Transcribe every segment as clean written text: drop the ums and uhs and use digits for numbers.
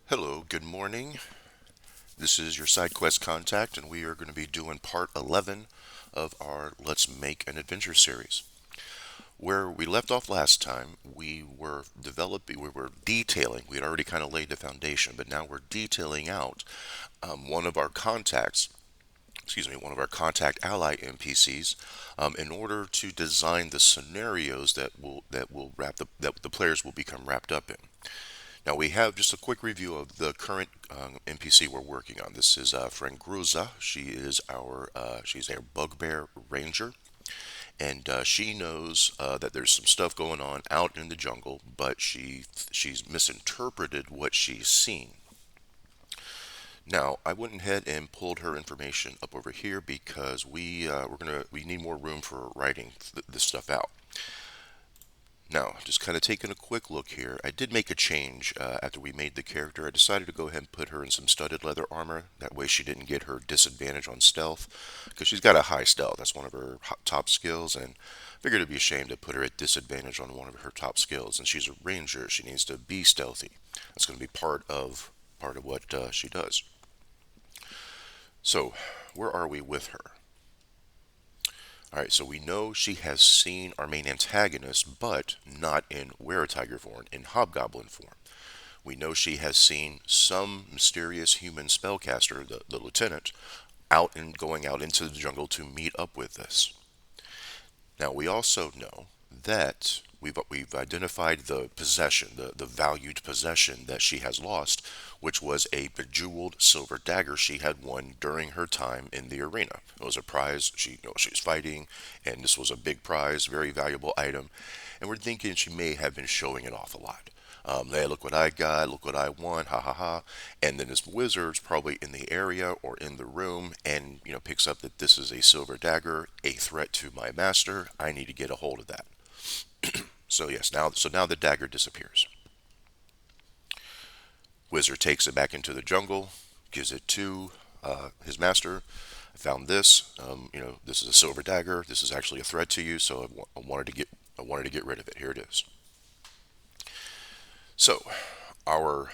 Hello, good morning. This is your side quest contact, and we are going to be doing part 11 of our Let's Make an Adventure series. Where we left off last time, we were detailing, we had already kind of laid the foundation, but now we're detailing out one of our contacts, one of our contact ally NPCs, in order to design the scenarios that the players will become wrapped up in. Now we have just a quick review of the current NPC we're working on. This is friend Gruza. She's our bugbear ranger, and she knows that there's some stuff going on out in the jungle, but she's misinterpreted what she's seen. Now I went ahead and pulled her information up over here because we need more room for writing this stuff out. Now, just kind of taking a quick look here, I did make a change after we made the character. I decided to go ahead and put her in some studded leather armor. That way she didn't get her disadvantage on stealth, because she's got a high stealth. That's one of her top skills, and I figured it'd be a shame to put her at disadvantage on one of her top skills. And she's a ranger. She needs to be stealthy. That's going to be part of what she does. So, where are we with her? All right, so we know she has seen our main antagonist, but not in were-tiger form, in hobgoblin form. We know she has seen some mysterious human spellcaster, the lieutenant, out and going out into the jungle to meet up with this. Now we also know that we've identified the possession, the valued possession that she has lost, which was a bejeweled silver dagger she had won during her time in the arena. It was a prize she was fighting, and this was a big prize, very valuable item, and we're thinking she may have been showing it off a lot. Hey, look what I got, look what I won, ha ha ha. And then this wizard's probably in the area or in the room and, picks up that this is a silver dagger, a threat to my master. I need to get a hold of that. So yes, now the dagger disappears. Wizard takes it back into the jungle, gives it to his master. I found this. This is a silver dagger. This is actually a threat to you, so I wanted to get rid of it. Here it is. So, our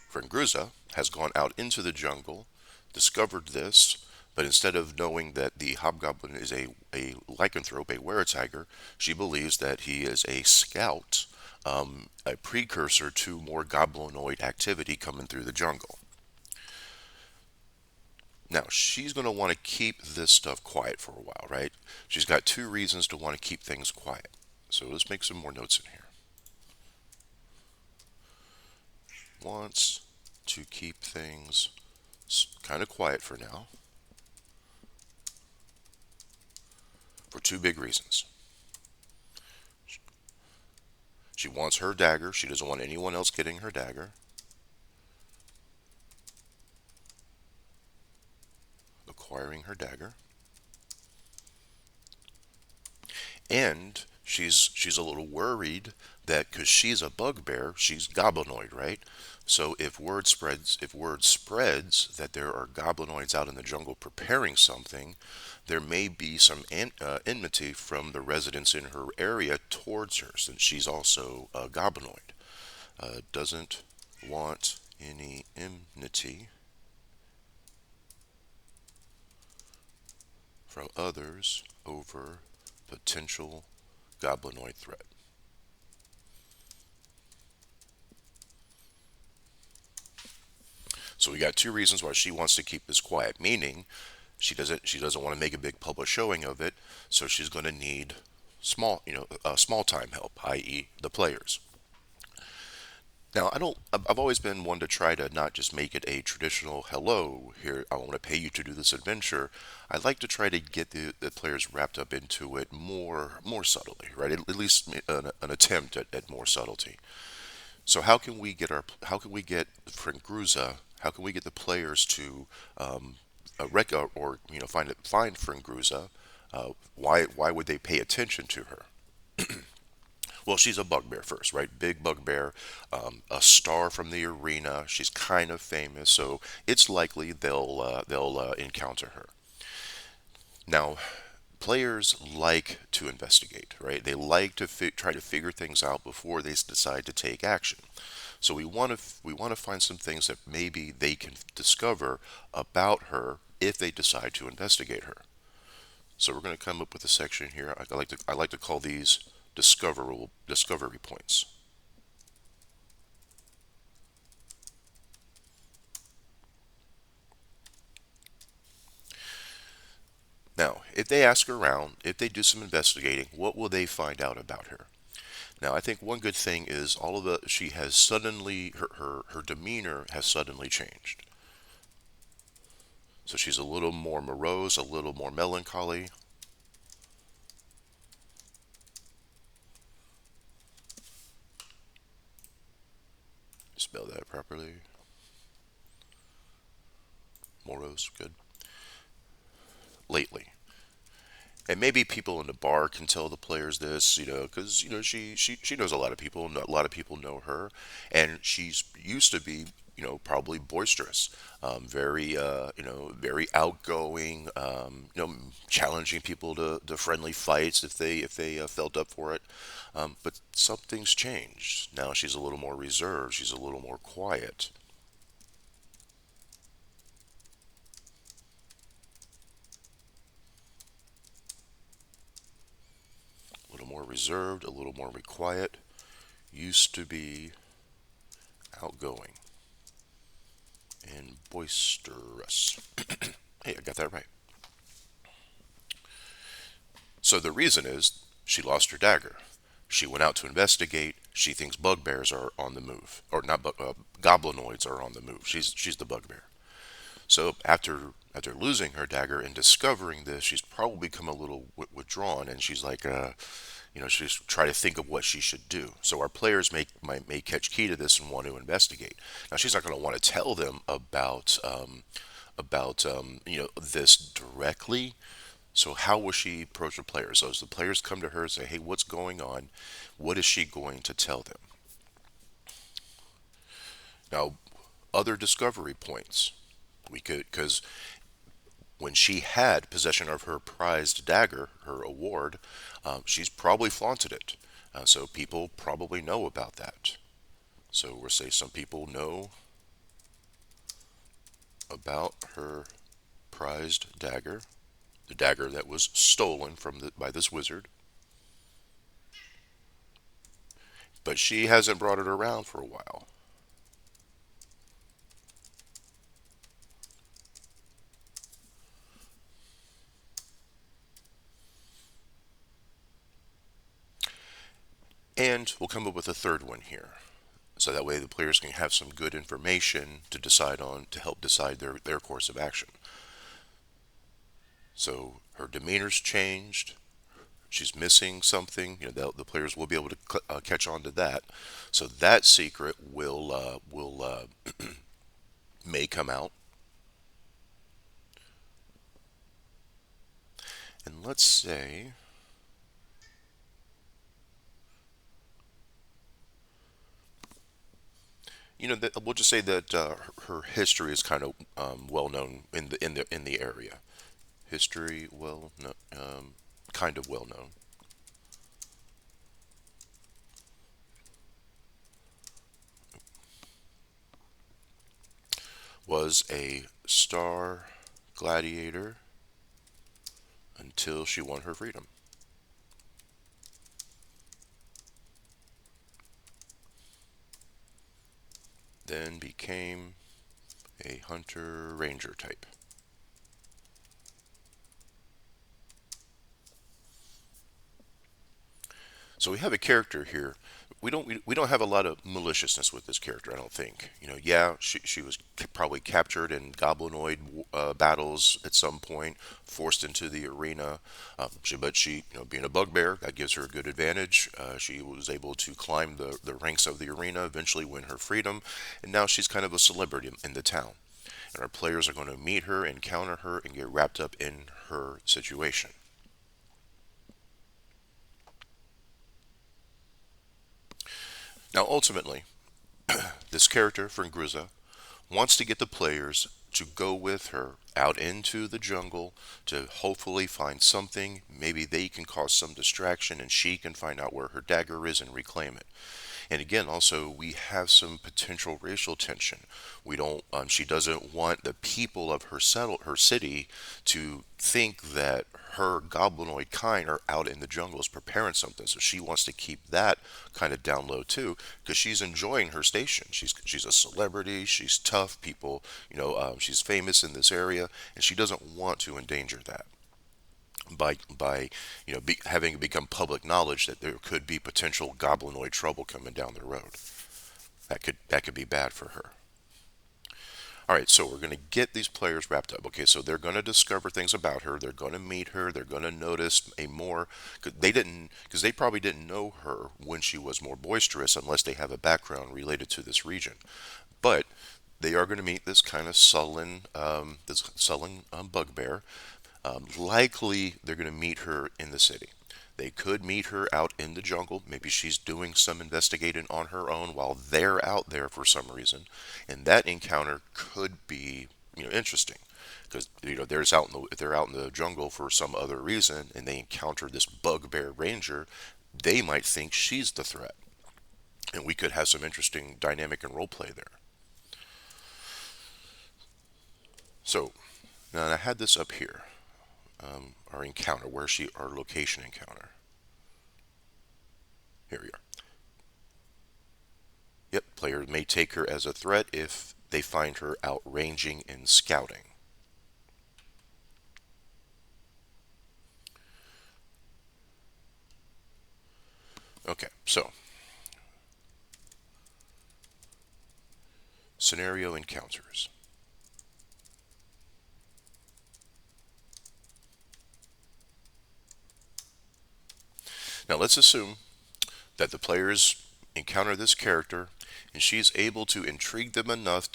friend Gruza has gone out into the jungle, discovered this, but instead of knowing that the hobgoblin is a lycanthrope, a were-tiger, she believes that he is a scout, a precursor to more goblinoid activity coming through the jungle. Now, she's going to want to keep this stuff quiet for a while, right? She's got two reasons to want to keep things quiet. So let's make some more notes in here. Wants to keep things kind of quiet for now for two big reasons. She wants her dagger. She doesn't want anyone else getting her dagger. Acquiring her dagger. And she's a little worried that because she's a bugbear, she's goblinoid, right? So if word spreads that there are goblinoids out in the jungle preparing something, there may be some enmity from the residents in her area towards her, since she's also a goblinoid. Doesn't want any enmity from others over potential goblinoid threat. So we got two reasons why she wants to keep this quiet, meaning she doesn't want to make a big public showing of it, so she's going to need small time help, i.e. the players. Now, I've always been one to try to not just make it a traditional hello, here, I want to pay you to do this adventure. I like to try to get the players wrapped up into it more subtly, right? At least an attempt at more subtlety. So how can we get friend Gruza, how can we get the players to or find friend Gruza? Why would they pay attention to her? Well, she's a bugbear first, right? Big bugbear, a star from the arena. She's kind of famous, so it's likely they'll encounter her. Now, Players like to investigate, right? They like to try to figure things out before they decide to take action. So we want to find some things that maybe they can discover about her if they decide to investigate her. So we're going to come up with a section here. I like to call these discoverable discovery points. Now, if they ask around, if they do some investigating, what will they find out about her? Now, I think one good thing is all of the she has suddenly her demeanor has suddenly changed. So she's a little more morose, a little more melancholy. Spell that properly. Morose, good. Lately. And maybe people in the bar can tell the players this, because she knows a lot of people. A lot of people know her, and she's used to be, probably boisterous, very outgoing, challenging people to friendly fights if they felt up for it. But something's changed. Now she's a little more reserved. She's a little more quiet, a little more reserved, a little more quiet. Used to be outgoing and boisterous. Hey, I got that right. So the reason is she lost her dagger. She went out to investigate. She thinks bugbears are on the move, or not, goblinoids are on the move. She's the bugbear. So after losing her dagger and discovering this, she's probably become a little withdrawn, and she's like, she's trying to think of what she should do. So our players may catch key to this and want to investigate. Now she's not going to want to tell them about this directly. So how will she approach the players? So as the players come to her and say, "Hey, what's going on?" What is she going to tell them? Now, other discovery points we could, because when she had possession of her prized dagger, her award, she's probably flaunted it. So people probably know about that. So we'll say some people know about her prized dagger, the dagger that was stolen by this wizard, but she hasn't brought it around for a while. And we'll come up with a third one here. So that way the players can have some good information to decide on to help decide their course of action. So her demeanor's changed. She's missing something. The players will be able to catch on to that. So that secret will may come out. And let's say, that we'll just say that her history is kind of well known in the area. History, well, no, kind of well known. Was a star gladiator until she won her freedom. Then became a hunter ranger type. So we have a character here. We don't have a lot of maliciousness with this character. I don't think. Yeah, she was probably captured in goblinoid battles at some point, forced into the arena. But she, being a bugbear, that gives her a good advantage. She was able to climb the ranks of the arena, eventually win her freedom, and now she's kind of a celebrity in the town. And our players are going to meet her, encounter her, and get wrapped up in her situation. Now, ultimately, this character, Fringruza, wants to get the players to go with her out into the jungle to hopefully find something. Maybe they can cause some distraction and she can find out where her dagger is and reclaim it. And again, also, we have some potential racial tension. We don't. She doesn't want the people of her city, to think that her goblinoid kind are out in the jungles preparing something. So she wants to keep that kind of down low too, because she's enjoying her station. She's a celebrity. She's tough. People, she's famous in this area, and she doesn't want to endanger that by having become public knowledge that there could be potential goblinoid trouble coming down the road. That could be bad for her. All right, so we're going to get these players wrapped up. Okay, so they're going to discover things about her. They're going to meet her. They're going to notice a more, because they probably didn't know her when she was more boisterous, unless they have a background related to this region. But they are going to meet this sullen bugbear. Likely, they're going to meet her in the city. They could meet her out in the jungle. Maybe she's doing some investigating on her own while they're out there for some reason, and that encounter could be, interesting, because if they're out in the jungle for some other reason and they encounter this bugbear ranger, they might think she's the threat, and we could have some interesting dynamic and role play there. So now I had this up here, our encounter, our location encounter. Here we are. Yep, player may take her as a threat if they find her out ranging and scouting. Okay, so scenario encounters. Now let's assume that the players encounter this character and she's able to intrigue them enough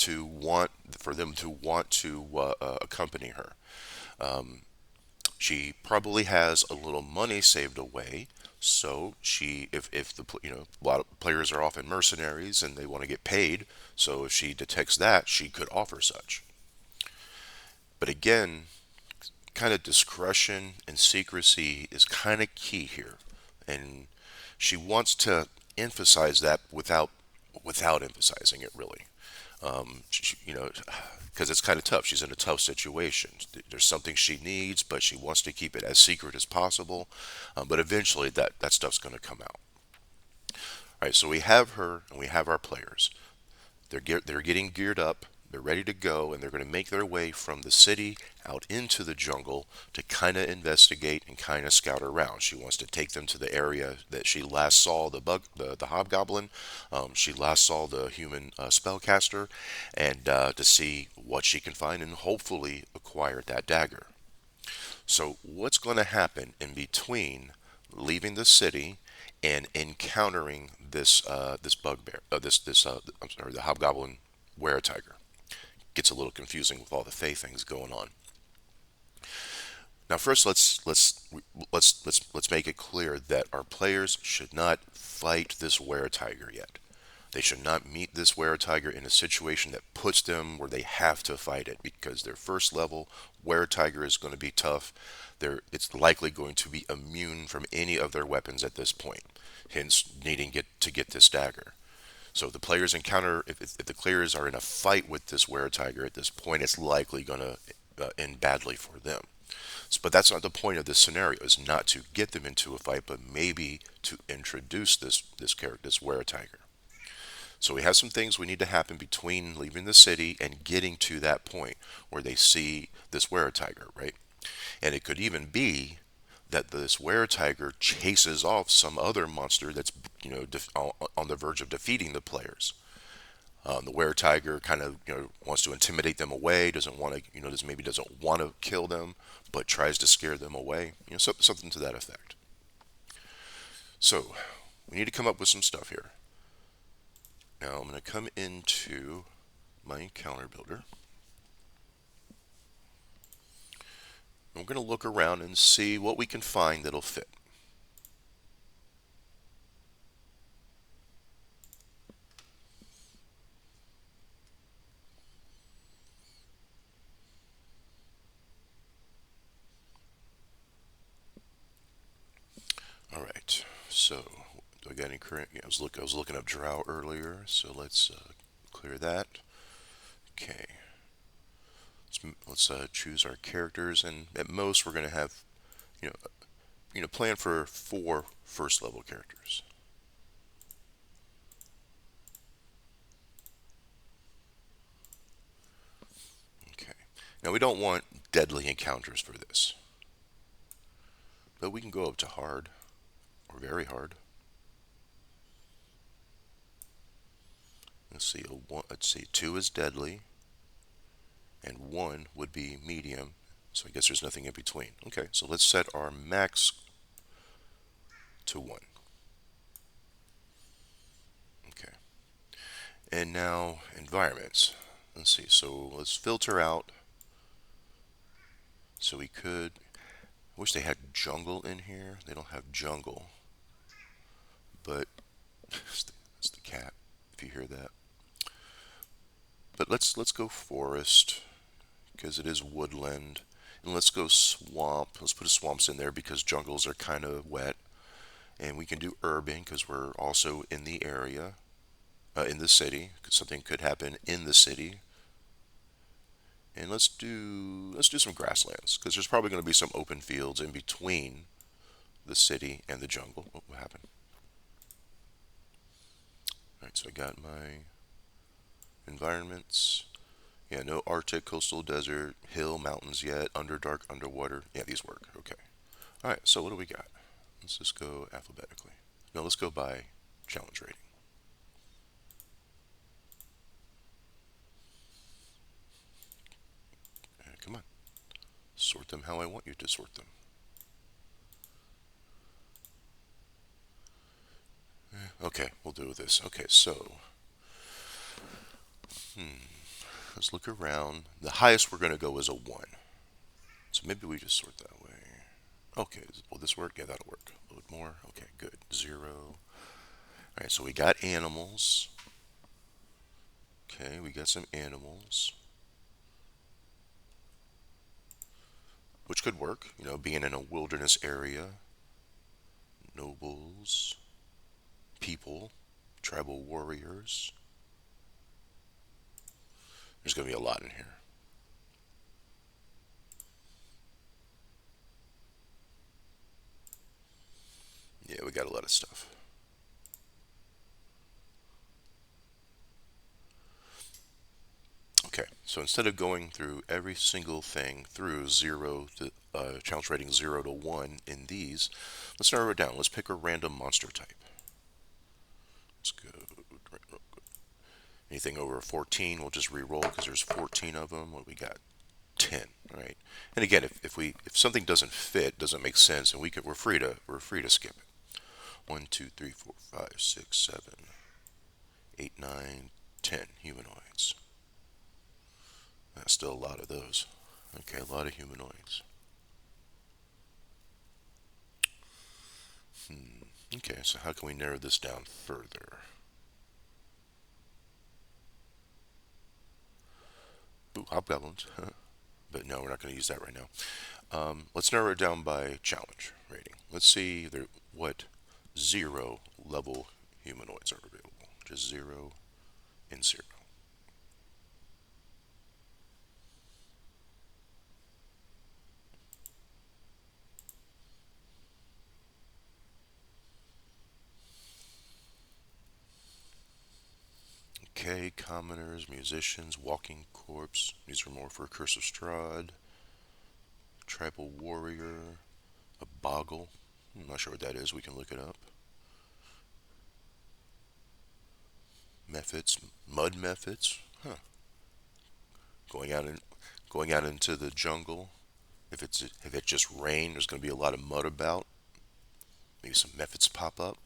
for them to want to accompany her. She probably has a little money saved away, so if a lot of players are often mercenaries and they want to get paid, so if she detects that, she could offer such. But again, kind of discretion and secrecy is kind of key here, and she wants to emphasize that without emphasizing it really. Because it's kind of tough. She's in a tough situation. There's something she needs, but she wants to keep it as secret as possible. But eventually, that stuff's going to come out. All right, so we have her and we have our players. They're getting geared up. They're ready to go, and they're going to make their way from the city out into the jungle to kind of investigate and kind of scout around. She wants to take them to the area that she last saw the hobgoblin. She last saw the human spellcaster, and to see what she can find and hopefully acquire that dagger. So, what's going to happen in between leaving the city and encountering this bugbear, I'm sorry, the hobgoblin were-tiger? Gets a little confusing with all the Fey things going on. Now, first, let's make it clear that our players should not fight this were-tiger yet. They should not meet this were-tiger in a situation that puts them where they have to fight it, because their first level were-tiger is going to be tough. It's likely going to be immune from any of their weapons at this point, hence needing to get this dagger. So if the players encounter, if the players are in a fight with this were-tiger at this point, it's likely going to end badly for them. But that's not the point of this scenario. Is not to get them into a fight, but maybe to introduce this character, this were-tiger. So we have some things we need to happen between leaving the city and getting to that point where they see this were-tiger, right? And it could even be that this were-tiger chases off some other monster that's on the verge of defeating the players. The were-tiger kind of wants to intimidate them away, doesn't want to maybe doesn't want to kill them, but tries to scare them away. Something to that effect. So we need to come up with some stuff here. Now I'm going to come into my encounter builder. We're going to look around and see what we can find that'll fit. So, do I got any current? Yeah, I was looking up drow earlier, so let's clear that. Okay, let's choose our characters, and at most we're gonna have you know plan for 4 first level characters. Okay. Now we don't want deadly encounters for this, but we can go up to hard or very hard. Let's see, 2 is deadly, and 1 would be medium. So I guess there's nothing in between. Okay, so let's set our max to 1. Okay, and now environments. Let's see, so let's filter out. So we could, I wish they had jungle in here. They don't have jungle, but it's the cat, if you hear that. But let's go forest because it is woodland, and let's go swamp. Let's put swamps in there because jungles are kind of wet, and we can do urban because we're also in the area, in the city. Because something could happen in the city, and let's do some grasslands because there's probably going to be some open fields in between the city and the jungle. What happened? All right, so I got my environments. Yeah, no Arctic, coastal, desert, hill, mountains yet. Underdark, underwater. Yeah, these work. Okay. All right. So what do we got? Let's just go alphabetically. No, let's go by challenge rating. Come on. Sort them how I want you to sort them. Okay, we'll do this. Okay, so let's look around. The highest we're going to go is a 1. So maybe we just sort that way. Okay, will this work? Yeah, that'll work. A little bit more. Okay, good. 0. All right, so we got animals. Okay, we got some animals, which could work. Being in a wilderness area, nobles, people, tribal warriors. There's going to be a lot in here. Yeah, we got a lot of stuff. Okay, so instead of going through every single thing through challenge rating 0 to 1 in these, let's narrow it down. Let's pick a random monster type. Let's go. Anything over 14, we'll just re-roll because there's 14 of them. What we got? 10. All right. And again, if something doesn't fit, doesn't make sense, and we're free to skip it. 1, 2, 3, 4, 5, 6, 7, 8, 9, 10 humanoids. That's still a lot of those. Okay, a lot of humanoids. Okay, so how can we narrow this down further? Ooh, hobgoblins. But no, we're not going to use that right now. Let's narrow it down by challenge rating. Let's see what 0 level humanoids are available. Just 0 and 0. Okay, commoners, musicians, walking corpse. These are more for Curse of Strahd. Tribal warrior, a boggle. I'm not sure what that is. We can look it up. Methods, mud methods. Huh. Going out and going out into the jungle. If it just rained, there's going to be a lot of mud about. Maybe some methods pop up.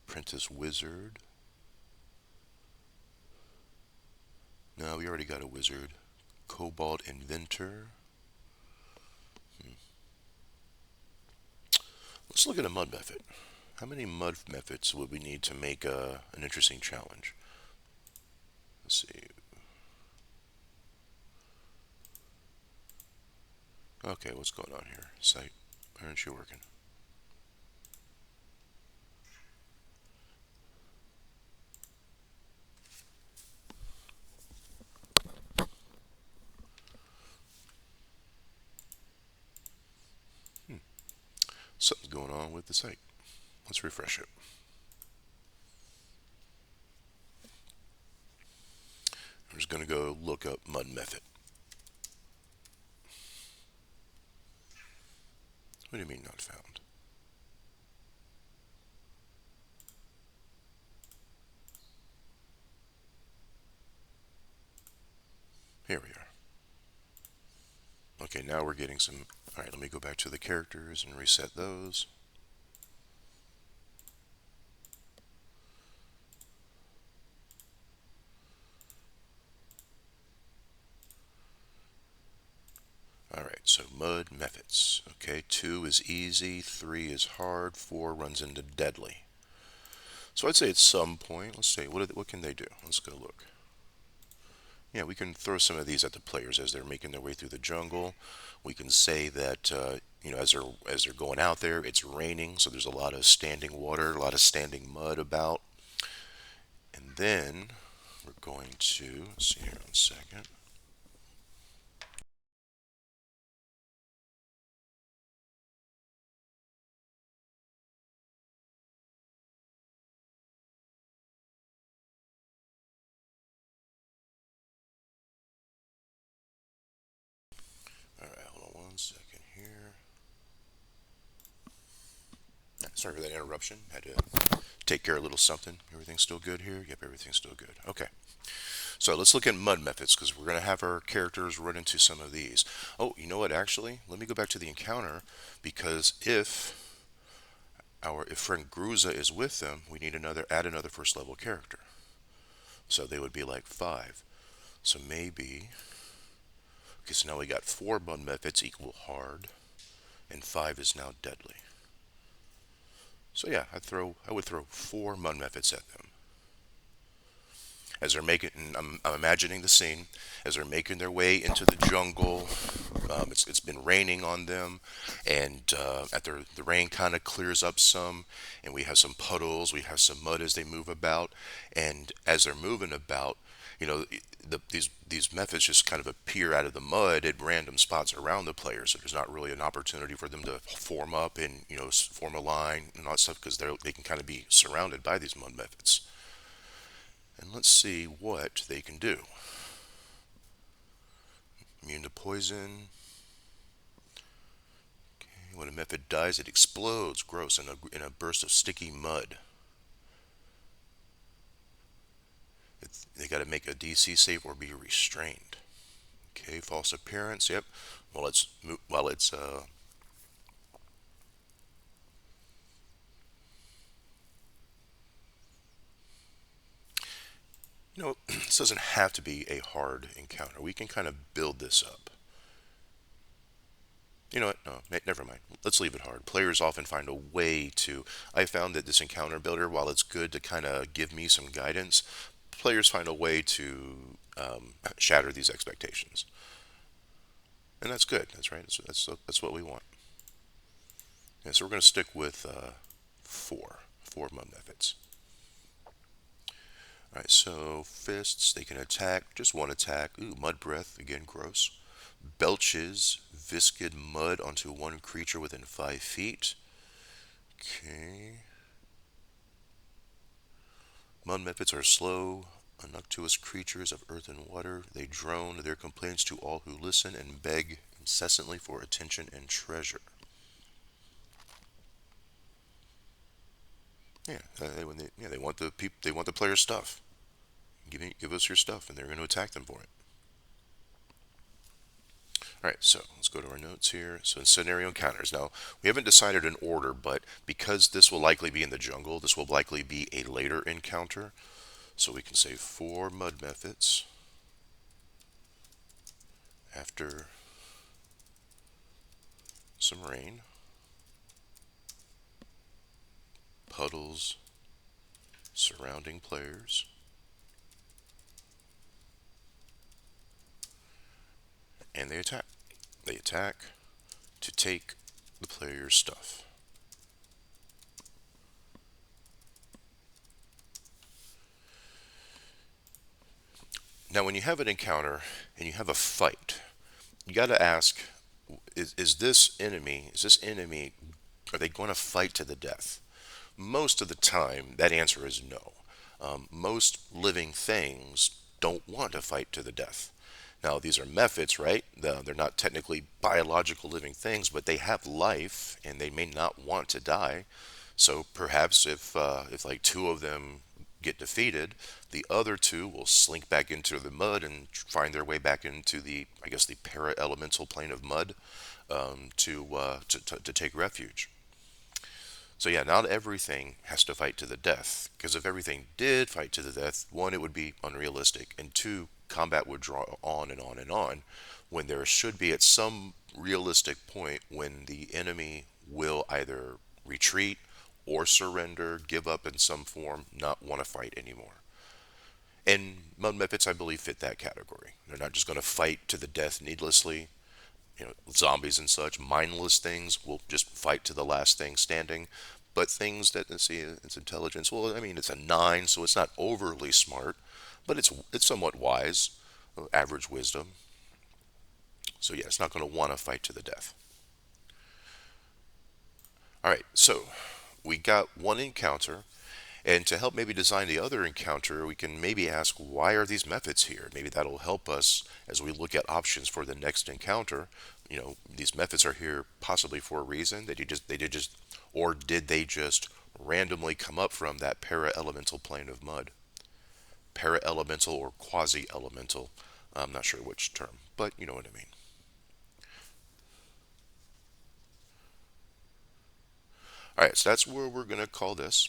Apprentice wizard. No, we already got a wizard. Cobalt inventor. Let's look at a mud method. How many mud methods would we need to make an interesting challenge? Let's see. Okay, what's going on here? Site, why aren't you working? Hmm. Something's going on with the site. Let's refresh it. I'm just going to go look up mud method. What do you mean not found? Here we are. Okay, now we're getting some. Alright, let me go back to the characters and reset those. Alright, so mud methods. Okay, 2 is easy, 3 is hard, 4 runs into deadly. So I'd say at some point, let's see, what can they do? Let's go look. Yeah, we can throw some of these at the players as they're making their way through the jungle. We can say that as they're going out there, it's raining, so there's a lot of standing water, a lot of standing mud about. And then we're going to let's see here 1 second. All right, hold on 1 second here. Sorry for that interruption. Had to take care of a little something. Everything's still good here? Yep, everything's still good. Okay. So let's look at mud methods because we're going to have our characters run into some of these. Oh, you know what? Actually, let me go back to the encounter because if friend Gruza is with them, we need add another first level character. So they would be like 5. So maybe okay. So now we got 4 mud methods equal hard, and 5 is now deadly. So yeah, I would throw 4 mud methods at them. As they're making, I'm imagining the scene as they're making their way into the jungle. It's been raining on them, and after the rain kind of clears up some, and we have some puddles, we have some mud as they move about, and as they're moving about, you know, these methods just kind of appear out of the mud at random spots around the player, so there's not really an opportunity for them to form up and form a line and all that stuff because they can kind of be surrounded by these mud methods. And let's see what they can do. Immune to poison. Okay. When a method dies, it explodes. Gross. In a burst of sticky mud. They got to make a DC save or be restrained. Okay. False appearance. Yep. While it's this doesn't have to be a hard encounter. We can kind of build this up. You know what? No, never mind. Let's leave it hard. Players often find a way to. I found that this encounter builder, while it's good to kind of give me some guidance, players find a way to shatter these expectations, and that's good. That's right. That's what we want. Yeah, so we're going to stick with four mud methods. All right. So fists, they can attack. Just one attack. Ooh, mud breath. Again, gross. Belches viscid mud onto one creature within 5 feet. Okay. Mud methods are slow, unctuous creatures of earth and water. They drone their complaints to all who listen and beg incessantly for attention and treasure. Yeah, they want they want the player's stuff. Give us your stuff, and they're going to attack them for it. All right, so let's go to our notes here. So in scenario encounters, now we haven't decided an order, but because this will likely be in the jungle, this will likely be a later encounter. So we can say 4 mud methods after some rain, puddles surrounding players, and they attack. They attack. to take the player's stuff. Now, when you have an encounter and you have a fight, you got to ask: is this enemy, are they going to fight to the death? Most of the time, that answer is no. Most living things don't want to fight to the death. Now, these are methods, right? They're not technically biological living things, but they have life and they may not want to die. So perhaps if like two of them get defeated, the other two will slink back into the mud and find their way back into the, I guess, the para-elemental plane of mud, to take refuge. So yeah, not everything has to fight to the death, because if everything did fight to the death, one, it would be unrealistic, and two, combat would draw on and on and on, when there should be at some realistic point when the enemy will either retreat or surrender, give up in some form, not want to fight anymore. And mud mephits, I believe, fit that category. They're not just going to fight to the death needlessly. Zombies and such, mindless things will just fight to the last thing standing. But things that, let's see, its intelligence, well, I mean, it's a 9, so it's not overly smart, but it's somewhat wise, average wisdom. So yeah, it's not going to want to fight to the death. All right, so we got one encounter, and to help maybe design the other encounter, we can maybe ask, why are these methods here? Maybe that'll help us as we look at options for the next encounter. These methods are here possibly for a reason. Or did they just randomly come up from that para-elemental plane of mud? Para-elemental or quasi-elemental. I'm not sure which term, but you know what I mean. All right, so that's where we're gonna call this.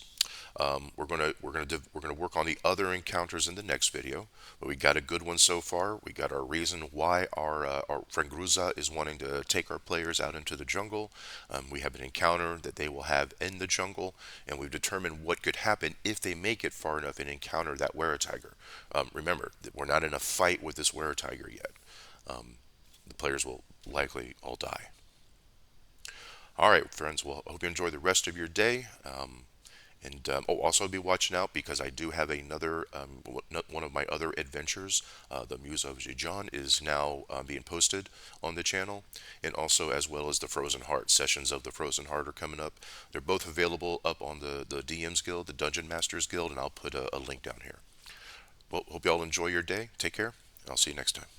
We're gonna work on the other encounters in the next video. But we got a good one so far. We got our reason why our friend Gruza is wanting to take our players out into the jungle. We have an encounter that they will have in the jungle, and we've determined what could happen if they make it far enough and encounter that were tiger. Remember that we're not in a fight with this were tiger yet. The players will likely all die. All right, friends. Well, I hope you enjoy the rest of your day. Also be watching out because I do have another one of my other adventures. The Muse of Juijon is now being posted on the channel, and also as well as the Frozen Heart sessions of the Frozen Heart are coming up. They're both available up on the DM's Guild, the Dungeon Masters Guild, and I'll put a link down here. Well, hope you all enjoy your day. Take care, and I'll see you next time.